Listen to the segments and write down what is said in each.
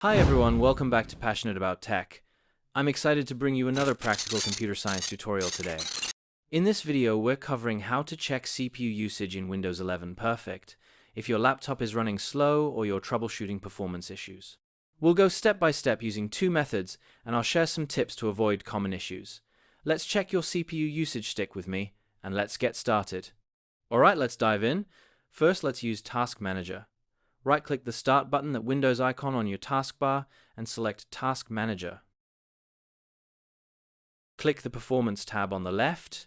Hi everyone, welcome back to Passionate About Tech. I'm excited to bring you another practical computer science tutorial today. In this video, we're covering how to check CPU usage in Windows 11 Perfect if your laptop is running slow or you're troubleshooting performance issues. We'll go step by step using two methods, and I'll share some tips to avoid common issues. Let's check your CPU usage stick with me, and let's get started. Alright, let's dive in. First, let's use Task Manager. Right-click the Start button, that Windows icon on your taskbar, and select Task Manager. Click the Performance tab on the left.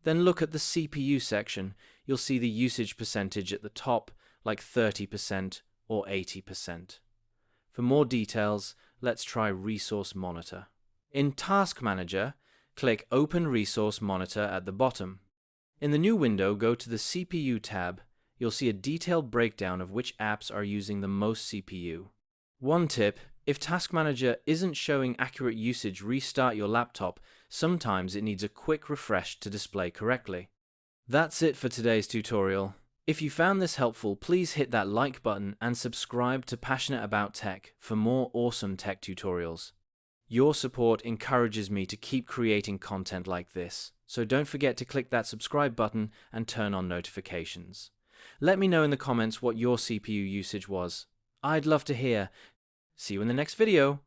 Then look at the CPU section. You'll see the usage percentage at the top, like 30% or 80%. For more details, let's try Resource Monitor. In Task Manager, click Open Resource Monitor at the bottom. In the new window, go to the CPU tab. You'll see a detailed breakdown of which apps are using the most CPU. One tip: if Task Manager isn't showing accurate usage, restart your laptop. Sometimes it needs a quick refresh to display correctly. That's it for today's tutorial. If you found this helpful, please hit that like button and subscribe to Passionate About Tech for more awesome tech tutorials. Your support encourages me to keep creating content like this, so don't forget to click that subscribe button and turn on notifications. Let me know in the comments what your CPU usage was. I'd love to hear. See you in the next video.